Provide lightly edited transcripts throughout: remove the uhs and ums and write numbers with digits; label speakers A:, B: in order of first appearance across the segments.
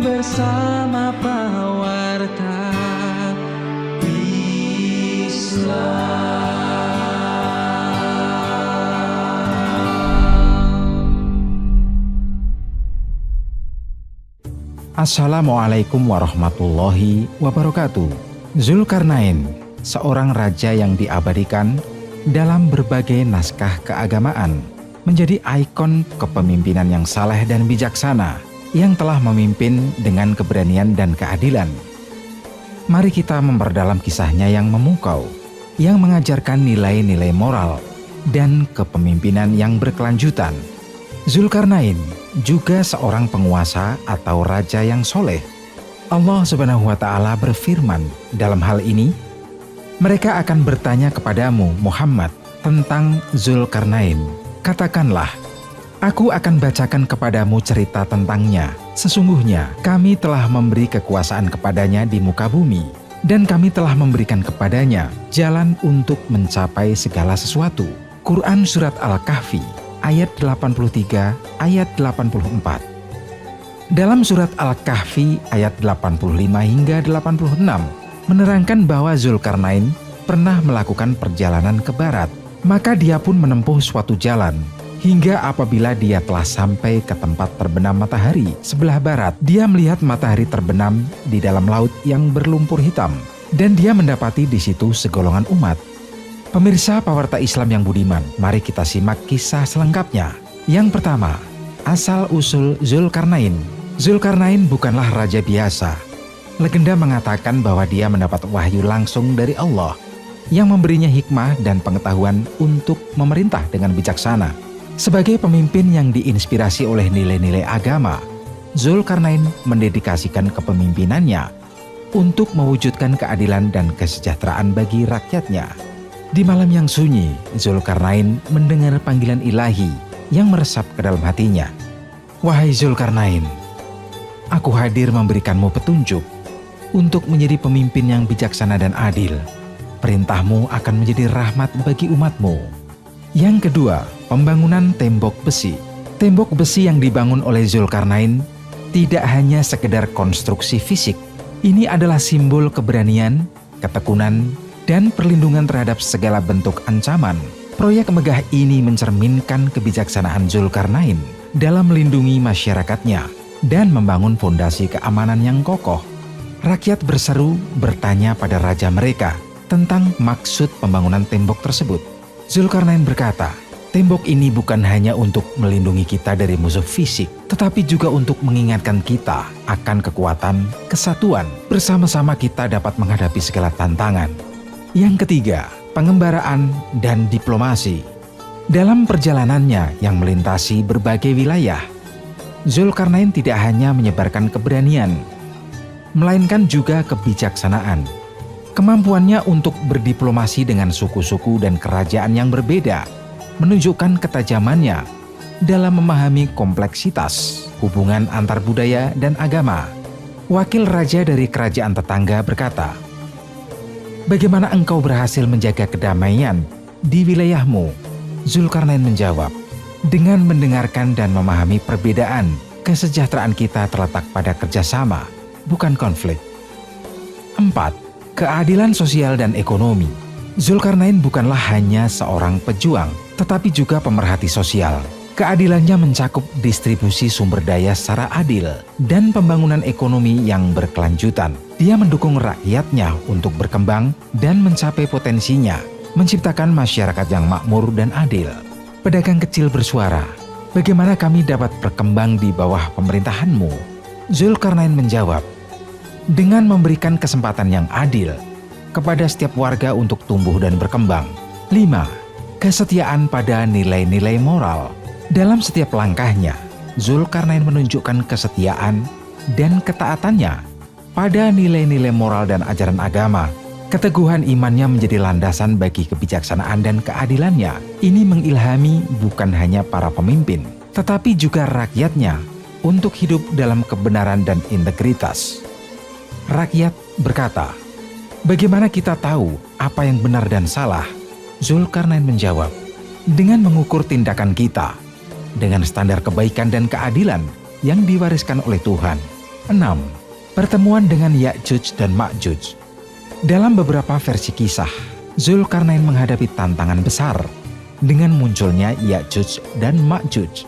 A: bersama pewarta
B: Assalamualaikum warahmatullahi wabarakatuh. Zulkarnain, seorang raja yang diabadikan dalam berbagai naskah keagamaan, menjadi ikon kepemimpinan yang saleh dan bijaksana, yang telah memimpin dengan keberanian dan keadilan. Mari kita memperdalam kisahnya yang memukau, yang mengajarkan nilai-nilai moral dan kepemimpinan yang berkelanjutan. Zulkarnain juga seorang penguasa atau raja yang soleh. Allah Subhanahu wa Ta'ala berfirman dalam hal ini, "Mereka akan bertanya kepadamu, Muhammad, tentang Zulkarnain. Katakanlah, aku akan bacakan kepadamu cerita tentangnya. Sesungguhnya kami telah memberi kekuasaan kepadanya di muka bumi, dan kami telah memberikan kepadanya jalan untuk mencapai segala sesuatu." Quran Surat Al-Kahfi ayat 83, ayat 84. Dalam surat Al-Kahfi ayat 85 hingga 86 menerangkan bahwa Zulkarnain pernah melakukan perjalanan ke barat. Maka dia pun menempuh suatu jalan, hingga apabila dia telah sampai ke tempat terbenam matahari sebelah barat, dia melihat matahari terbenam di dalam laut yang berlumpur hitam, dan dia mendapati di situ segolongan umat. Pemirsa pewarta Islam yang budiman, mari kita simak kisah selengkapnya. Yang pertama, asal-usul Zulkarnain. Zulkarnain bukanlah raja biasa. Legenda mengatakan bahwa dia mendapat wahyu langsung dari Allah yang memberinya hikmah dan pengetahuan untuk memerintah dengan bijaksana. Sebagai pemimpin yang diinspirasi oleh nilai-nilai agama, Zulkarnain mendedikasikan kepemimpinannya untuk mewujudkan keadilan dan kesejahteraan bagi rakyatnya. Di malam yang sunyi, Zulkarnain mendengar panggilan ilahi yang meresap ke dalam hatinya. "Wahai Zulkarnain, aku hadir memberikanmu petunjuk untuk menjadi pemimpin yang bijaksana dan adil. Perintahmu akan menjadi rahmat bagi umatmu." Yang kedua, pembangunan tembok besi. Tembok besi yang dibangun oleh Zulkarnain tidak hanya sekedar konstruksi fisik. Ini adalah simbol keberanian, ketekunan, dan perlindungan terhadap segala bentuk ancaman. Proyek megah ini mencerminkan kebijaksanaan Zulkarnain dalam melindungi masyarakatnya dan membangun fondasi keamanan yang kokoh. Rakyat berseru bertanya pada raja mereka tentang maksud pembangunan tembok tersebut. Zulkarnain berkata, "Tembok ini bukan hanya untuk melindungi kita dari musuh fisik, tetapi juga untuk mengingatkan kita akan kekuatan kesatuan. Bersama-sama kita dapat menghadapi segala tantangan." Yang ketiga, pengembaraan dan diplomasi. Dalam perjalanannya yang melintasi berbagai wilayah, Zulkarnain tidak hanya menyebarkan keberanian, melainkan juga kebijaksanaan. Kemampuannya untuk berdiplomasi dengan suku-suku dan kerajaan yang berbeda menunjukkan ketajamannya dalam memahami kompleksitas hubungan antar budaya dan agama. Wakil raja dari kerajaan tetangga berkata, "Bagaimana engkau berhasil menjaga kedamaian di wilayahmu?" Zulkarnain menjawab, "Dengan mendengarkan dan memahami perbedaan, kesejahteraan kita terletak pada kerjasama, bukan konflik." 4. Keadilan sosial dan ekonomi. Zulkarnain bukanlah hanya seorang pejuang, tetapi juga pemerhati sosial. Keadilannya mencakup distribusi sumber daya secara adil dan pembangunan ekonomi yang berkelanjutan. Dia mendukung rakyatnya untuk berkembang dan mencapai potensinya, menciptakan masyarakat yang makmur dan adil. Pedagang kecil bersuara, "Bagaimana kami dapat berkembang di bawah pemerintahanmu?" Zulkarnain menjawab, "Dengan memberikan kesempatan yang adil kepada setiap warga untuk tumbuh dan berkembang." 5. Kesetiaan pada nilai-nilai moral. Dalam setiap langkahnya, Zulkarnain menunjukkan kesetiaan dan ketaatannya pada nilai-nilai moral dan ajaran agama. Keteguhan imannya menjadi landasan bagi kebijaksanaan dan keadilannya. Ini mengilhami bukan hanya para pemimpin, tetapi juga rakyatnya untuk hidup dalam kebenaran dan integritas. Rakyat berkata, "Bagaimana kita tahu apa yang benar dan salah?" Zulkarnain menjawab, "Dengan mengukur tindakan kita dengan standar kebaikan dan keadilan yang diwariskan oleh Tuhan." 6. Pertemuan dengan Ya'juj dan Ma'juj. Dalam beberapa versi kisah, Zulkarnain menghadapi tantangan besar dengan munculnya Ya'juj dan Ma'juj,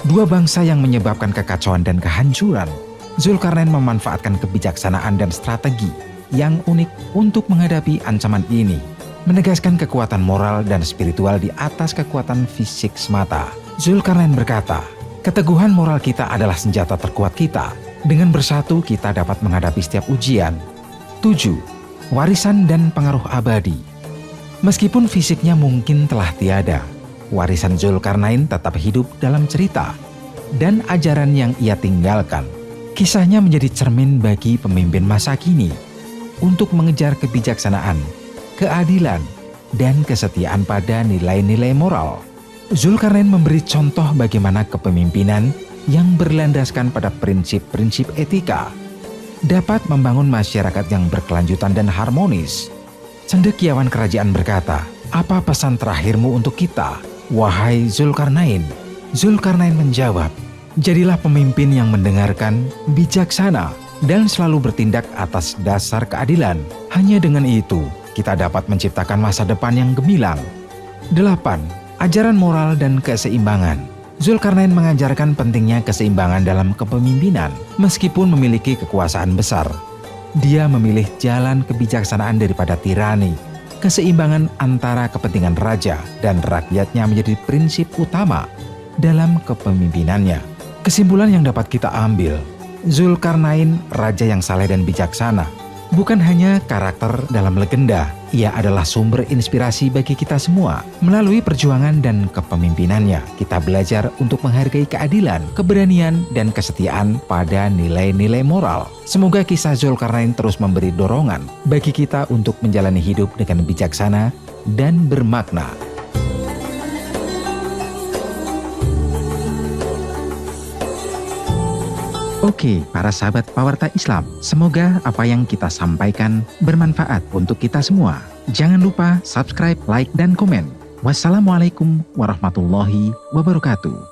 B: dua bangsa yang menyebabkan kekacauan dan kehancuran. Zulkarnain memanfaatkan kebijaksanaan dan strategi yang unik untuk menghadapi ancaman ini, menegaskan kekuatan moral dan spiritual di atas kekuatan fisik semata. Zulkarnain berkata, "Keteguhan moral kita adalah senjata terkuat kita. Dengan bersatu kita dapat menghadapi setiap ujian." 7. Warisan dan pengaruh abadi. Meskipun fisiknya mungkin telah tiada, warisan Zulkarnain tetap hidup dalam cerita dan ajaran yang ia tinggalkan. Kisahnya menjadi cermin bagi pemimpin masa kini untuk mengejar kebijaksanaan, keadilan, dan kesetiaan pada nilai-nilai moral. Zulkarnain memberi contoh bagaimana kepemimpinan yang berlandaskan pada prinsip-prinsip etika dapat membangun masyarakat yang berkelanjutan dan harmonis. Cendekiawan kerajaan berkata, "Apa pesan terakhirmu untuk kita, wahai Zulkarnain?" Zulkarnain menjawab, "Jadilah pemimpin yang mendengarkan, bijaksana, dan selalu bertindak atas dasar keadilan. Hanya dengan itu, kita dapat menciptakan masa depan yang gemilang." 8. Ajaran moral dan keseimbangan. Zulkarnain mengajarkan pentingnya keseimbangan dalam kepemimpinan. Meskipun memiliki kekuasaan besar, dia memilih jalan kebijaksanaan daripada tirani. Keseimbangan antara kepentingan raja dan rakyatnya menjadi prinsip utama dalam kepemimpinannya. Kesimpulan yang dapat kita ambil, Zulkarnain raja yang saleh dan bijaksana bukan hanya karakter dalam legenda, ia adalah sumber inspirasi bagi kita semua. Melalui perjuangan dan kepemimpinannya, kita belajar untuk menghargai keadilan, keberanian, dan kesetiaan pada nilai-nilai moral. Semoga kisah Zulkarnain terus memberi dorongan bagi kita untuk menjalani hidup dengan bijaksana dan bermakna. Oke, para sahabat Pawarta Islam, semoga apa yang kita sampaikan bermanfaat untuk kita semua. Jangan lupa subscribe, like, dan komen. Wassalamualaikum warahmatullahi wabarakatuh.